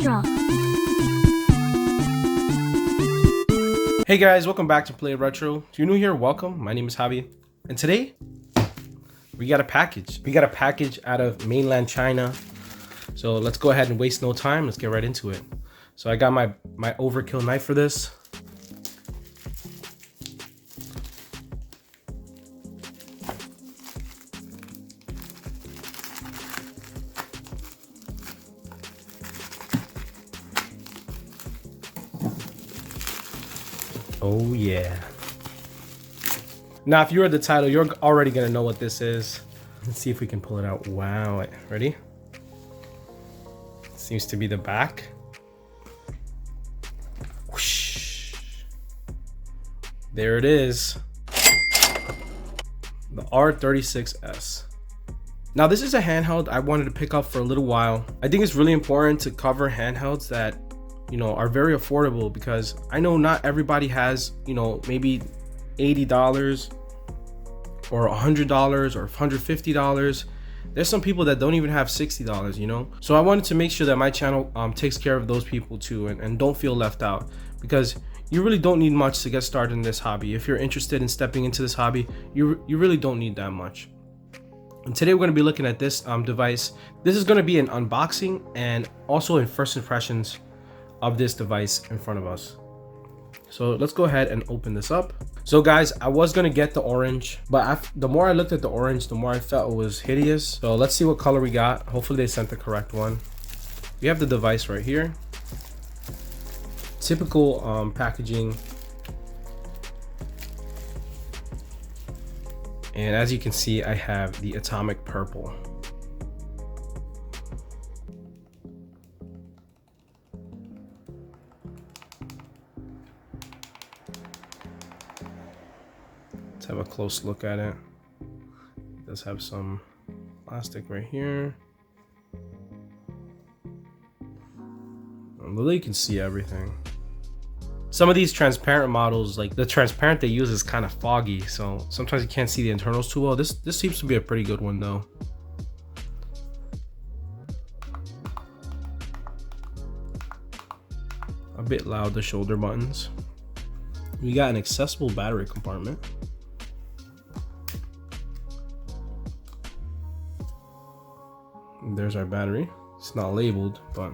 Intro. Hey guys, welcome back to Play Retro. If you're new here, welcome. My name is Javi. And today, we got a package. We got a package out of mainland China. So let's go ahead and waste no time. Let's get right into it. So I got my overkill knife for this. Oh yeah. Now, if you read the title, you're already gonna know what this is. Let's see if we can pull it out. Wow, ready? Seems to be the back. Whoosh. There it is. The R36S. Now, this is a handheld I wanted to pick up for a little while. I think it's really important to cover handhelds that, you know, are very affordable, because I know not everybody has, you know, maybe $80 or $100 or $150. There's some people that don't even have $60, you know. So I wanted to make sure that my channel takes care of those people too, and don't feel left out, because you really don't need much to get started in this hobby. If you're interested in stepping into this hobby, you really don't need that much. And today we're going to be looking at this device. This is going to be an unboxing and also in first impressions of this device in front of us. So let's go ahead and open this up. So guys, I was gonna get the orange, but the more I looked at the orange, the more I felt it was hideous. So let's see what color we got. Hopefully they sent the correct one. We have the device right here. Typical packaging. And as you can see, I have the atomic purple. Let's have a close look at it. It does have some plastic right here. Although you can see everything. Some of these transparent models, like the transparent they use, is kind of foggy, so sometimes you can't see the internals too well. This seems to be a pretty good one though. A bit loud, the shoulder buttons. We got an accessible battery compartment. There's our battery. It's not labeled, but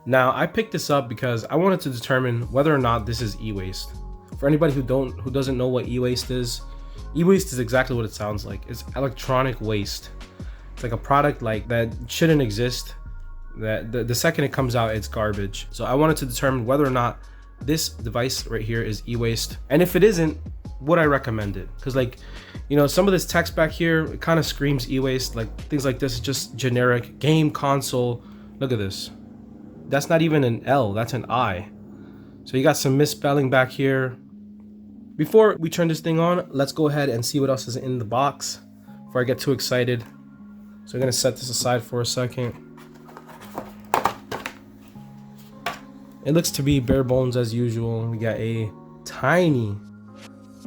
now I picked this up because I wanted to determine whether or not this is e-waste. For anybody who doesn't know what e-waste is exactly what it sounds like. It's electronic waste. It's like a product like that shouldn't exist. That the second it comes out, it's garbage. So I wanted to determine whether or not this device right here is e-waste, and if it isn't, would I recommend it? Because, like, you know, some of this text back here, it kind of screams e-waste. Like things like this is just generic game console. Look at this. That's not even an L, that's an I. So you got some misspelling back here. Before we turn this thing on, let's go ahead and see what else is in the box before I get too excited. So I'm gonna set this aside for a second. It looks to be bare bones as usual. We got a tiny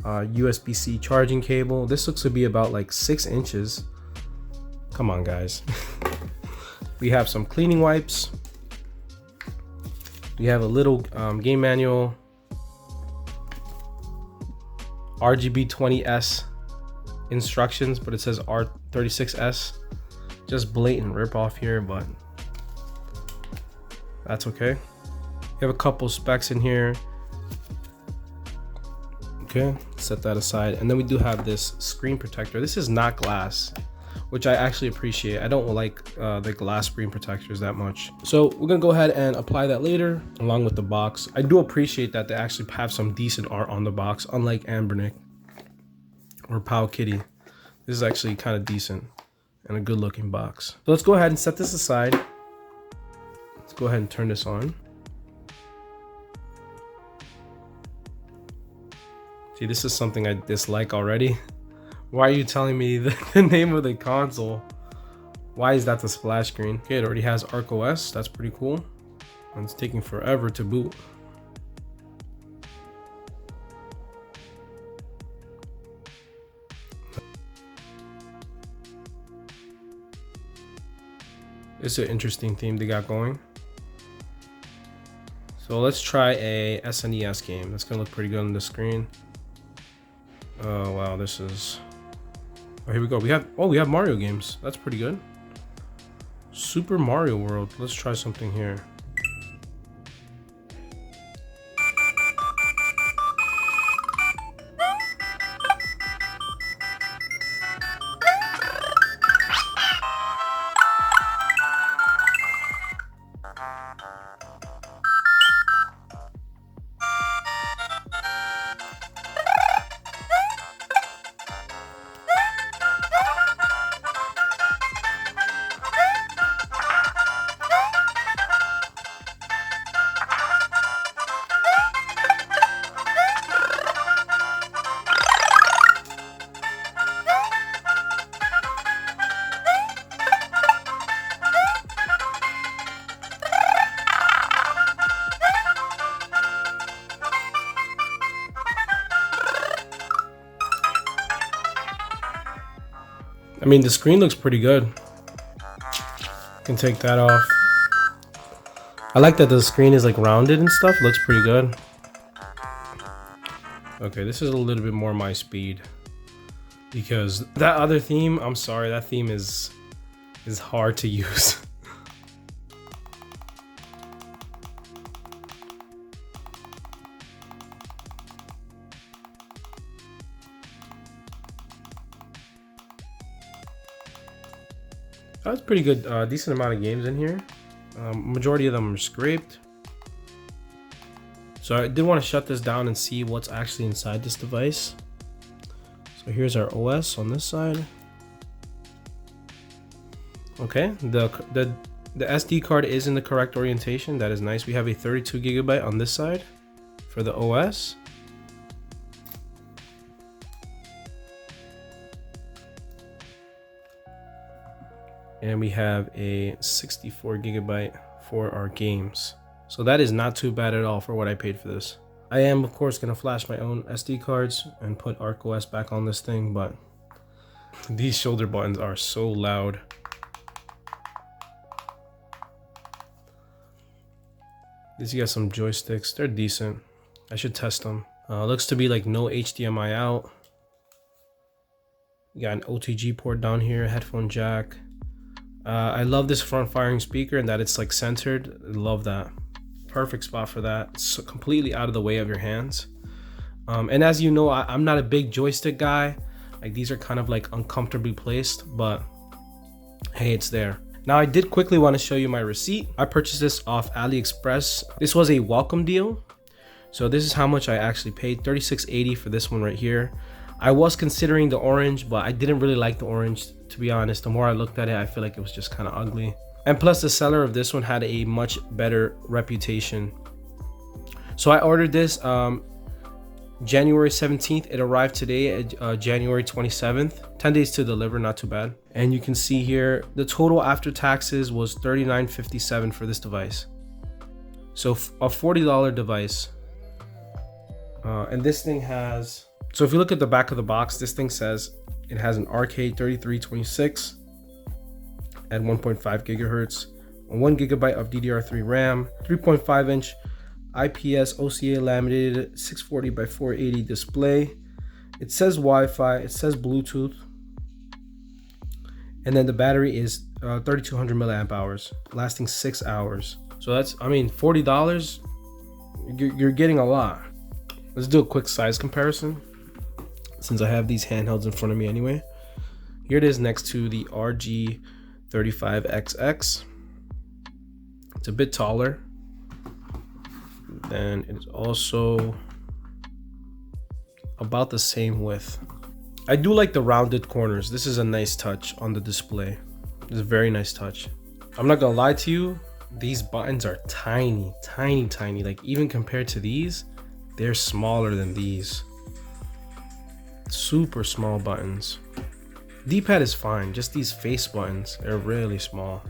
USB-C charging cable. This looks to be about like 6 inches. Come on, guys. We have some cleaning wipes. We have a little game manual. RGB20S instructions, but it says R36S. Just blatant rip off here, but that's okay. We have a couple specs in here. Okay, set that aside. And then we do have this screen protector. This is not glass, which I actually appreciate. I don't like the glass screen protectors that much. So we're gonna go ahead and apply that later along with the box. I do appreciate that they actually have some decent art on the box, unlike Ambernick or Pow Kitty. This is actually kind of decent and a good looking box. So let's go ahead and set this aside. Let's go ahead and turn this on. See, this is something I dislike already. Why are you telling me the name of the console? Why is that the splash screen? Okay, it already has ArcOS. That's pretty cool. And it's taking forever to boot. It's an interesting theme they got going. So let's try a SNES game. That's gonna look pretty good on the screen. Oh wow, this is. Oh, here we go. We have Mario games. That's pretty good. Super Mario World. Let's try something here. I mean, the screen looks pretty good. Can take that off. I like that the screen is like rounded and stuff. Looks pretty good. Okay, this is a little bit more my speed. Because that other theme, I'm sorry, that theme is hard to use. That's pretty good, decent amount of games in here. Majority of them are scraped. So I did want to shut this down and see what's actually inside this device. So here's our OS on this side. Okay, the SD card is in the correct orientation. That is nice. We have a 32 gigabyte on this side for the OS. And we have a 64 gigabyte for our games. So that is not too bad at all for what I paid for this. I am of course gonna flash my own SD cards and put ArcOS back on this thing, but these shoulder buttons are so loud. These got some joysticks, they're decent. I should test them. Looks to be like no HDMI out. You got an OTG port down here, headphone jack. I love this front firing speaker and that it's like centered. I love that. Perfect spot for that. It's completely out of the way of your hands. And as you know, I'm not a big joystick guy. Like these are kind of like uncomfortably placed, but hey, it's there. Now I did quickly want to show you my receipt. I purchased this off AliExpress. This was a welcome deal. So this is how much I actually paid, $36.80 for this one right here. I was considering the orange, but I didn't really like the orange, to be honest. The more I looked at it, I feel like it was just kind of ugly. And plus the seller of this one had a much better reputation. So I ordered this January 17th. It arrived today at January 27th. 10 days to deliver, not too bad. And you can see here, the total after taxes was $39.57 for this device. So a $40 device. And this thing has, so if you look at the back of the box, this thing says it has an RK3326 at 1.5 gigahertz, 1 gigabyte of DDR3 RAM, 3.5 inch IPS OCA laminated 640 by 480 display. It says Wi-Fi, it says Bluetooth, and then the battery is 3200 milliamp hours, lasting 6 hours. So that's, I mean, $40, you're getting a lot. Let's do a quick size comparison since I have these handhelds in front of me anyway. Here it is next to the RG35XX. It's a bit taller. Then it is also about the same width. I do like the rounded corners. This is a nice touch on the display. It's a very nice touch. I'm not gonna lie to you, these buttons are tiny, tiny, tiny. Like even compared to these, they're smaller than these. Super small buttons. D-pad is fine, just these face buttons are really small.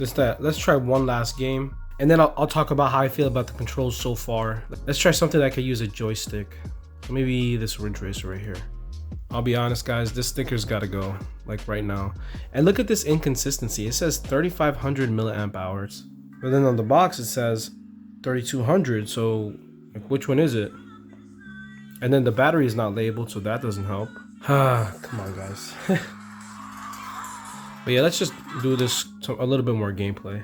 Just that. Let's try one last game, and then I'll talk about how I feel about the controls so far. Let's try something that could use a joystick. So maybe this Ridge Racer right here. I'll be honest, guys, this sticker's got to go, like right now. And look at this inconsistency. It says 3,500 milliamp hours, but then on the box it says 3,200. So like, which one is it? And then the battery is not labeled, so that doesn't help. Come on, guys. But yeah, let's just do this a little bit more gameplay.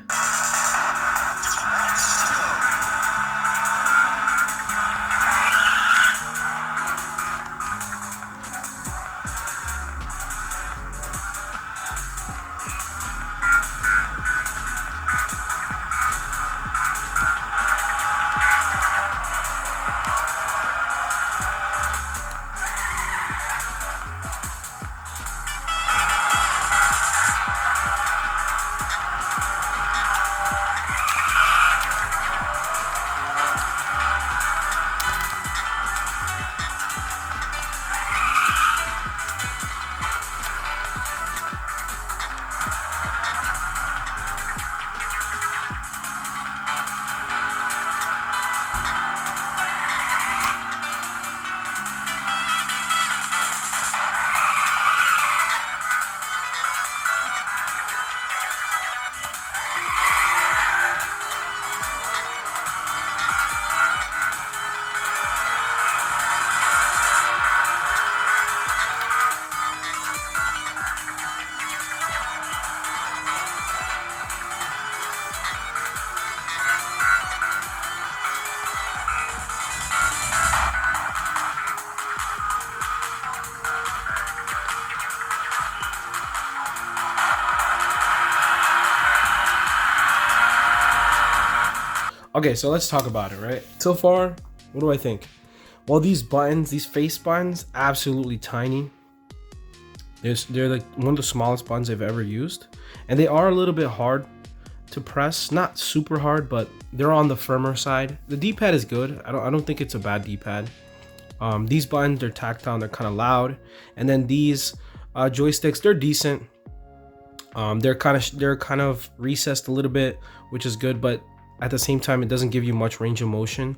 Okay, so let's talk about it, right? So far, what do I think? Well, these buttons, these face buttons, absolutely tiny. They're like one of the smallest buttons I've ever used. And they are a little bit hard to press. Not super hard, but they're on the firmer side. The D-pad is good. I don't think it's a bad D-pad. These buttons, they're tactile, they're kind of loud. And then these joysticks, they're decent. They're kind of recessed a little bit, which is good, but at the same time, it doesn't give you much range of motion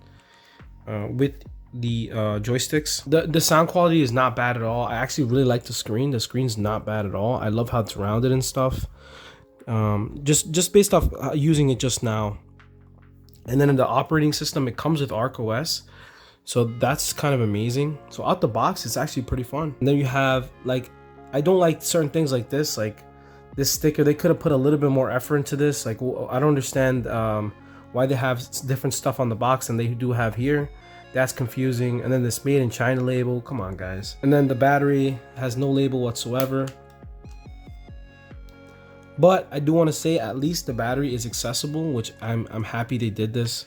with the joysticks. The sound quality is not bad at all. I actually really like the screen. The screen's not bad at all. I love how it's rounded and stuff. Just based off using it just now. And then in the operating system, it comes with RCOS. So that's kind of amazing. So out the box, it's actually pretty fun. And then you have, like, I don't like certain things like this. Like this sticker, they could have put a little bit more effort into this. Like, I don't understand why they have different stuff on the box than they do have here. That's confusing. And then this made in China label, come on guys. And then the battery has no label whatsoever, but I do want to say at least the battery is accessible, which I'm happy they did this.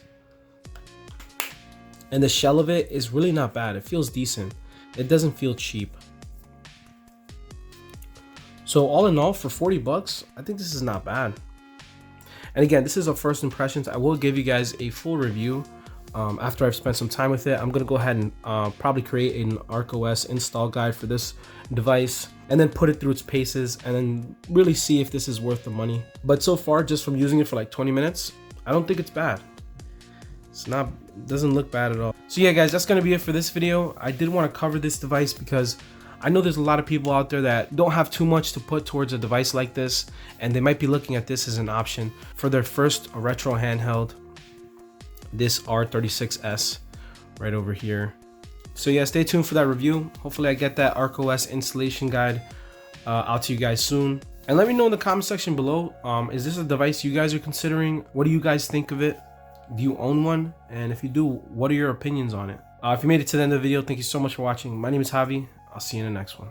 And the shell of it is really not bad. It feels decent. It doesn't feel cheap. So all in all, for 40 bucks, I think this is not bad. And again, this is our first impressions. I will give you guys a full review after I've spent some time with it. I'm gonna go ahead and probably create an RCOS install guide for this device and then put it through its paces and then really see if this is worth the money. But so far, just from using it for like 20 minutes, I don't think it's bad. Doesn't look bad at all. So yeah, guys, that's gonna be it for this video. I did want to cover this device because I know there's a lot of people out there that don't have too much to put towards a device like this, and they might be looking at this as an option for their first retro handheld, this R36S right over here. So yeah, stay tuned for that review. Hopefully I get that RCOS installation guide out to you guys soon. And let me know in the comment section below, is this a device you guys are considering? What do you guys think of it? Do you own one? And if you do, what are your opinions on it? If you made it to the end of the video, thank you so much for watching. My name is Javi. I'll see you in the next one.